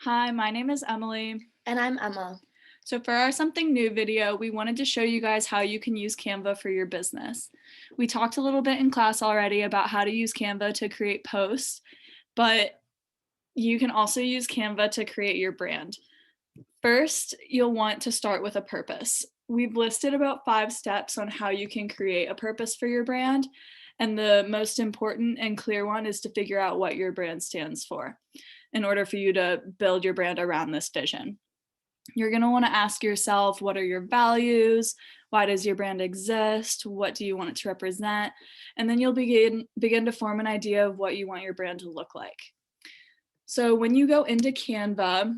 Hi, my name is Emily. And I'm Emma. So, for our something new video, we wanted to show you guys how you can use Canva for your business. We talked a little bit in class already about how to use Canva to create posts, but you can also use Canva to create your brand. First, you'll want to start with a purpose. We've listed about 5 steps on how you can create a purpose for your brand. And the most important and clear one is to figure out what your brand stands for in order for you to build your brand around this vision. You're going to want to ask yourself, what are your values? Why does your brand exist? What do you want it to represent? And then you'll begin to form an idea of what you want your brand to look like. So when you go into Canva,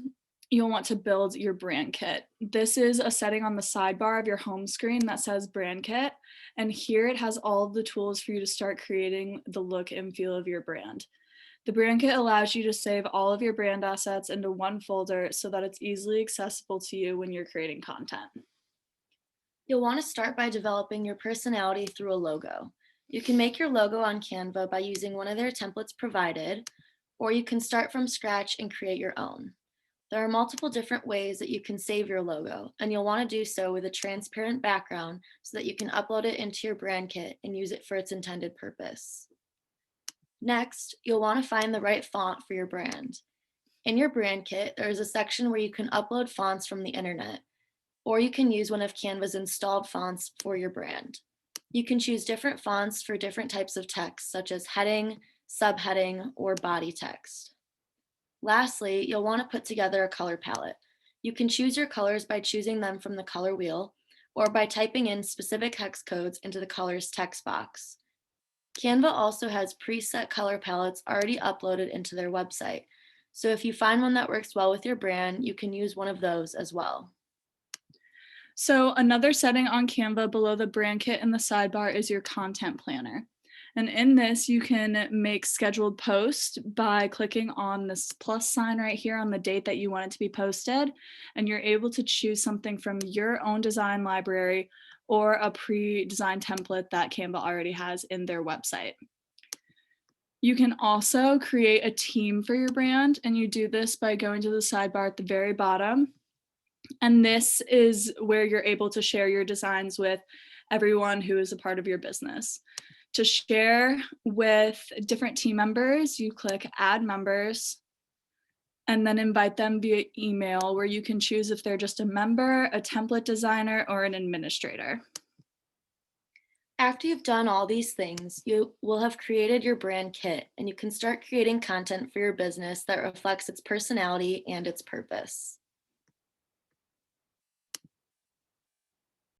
you'll want to build your brand kit. This is a setting on the sidebar of your home screen that says brand kit. And here it has all of the tools for you to start creating the look and feel of your brand. The brand kit allows you to save all of your brand assets into one folder so that it's easily accessible to you when you're creating content. You'll want to start by developing your personality through a logo. You can make your logo on Canva by using one of their templates provided, or you can start from scratch and create your own. There are multiple different ways that you can save your logo, and you'll want to do so with a transparent background so that you can upload it into your brand kit and use it for its intended purpose. Next, you'll want to find the right font for your brand. In your brand kit, there is a section where you can upload fonts from the internet, or you can use one of Canva's installed fonts for your brand. You can choose different fonts for different types of text, such as heading, subheading, or body text. Lastly, you'll want to put together a color palette. You can choose your colors by choosing them from the color wheel or by typing in specific hex codes into the colors text box. Canva also has preset color palettes already uploaded into their website. So if you find one that works well with your brand, you can use one of those as well. So another setting on Canva below the brand kit in the sidebar is your content planner. And in this, you can make scheduled posts by clicking on this plus sign right here on the date that you want it to be posted. And you're able to choose something from your own design library or a pre-designed template that Canva already has in their website. You can also create a team for your brand, and you do this by going to the sidebar at the very bottom. And this is where you're able to share your designs with everyone who is a part of your business. To share with different team members, you click Add Members and then invite them via email, where you can choose if they're just a member, a template designer, or an administrator. After you've done all these things, you will have created your brand kit, and you can start creating content for your business that reflects its personality and its purpose.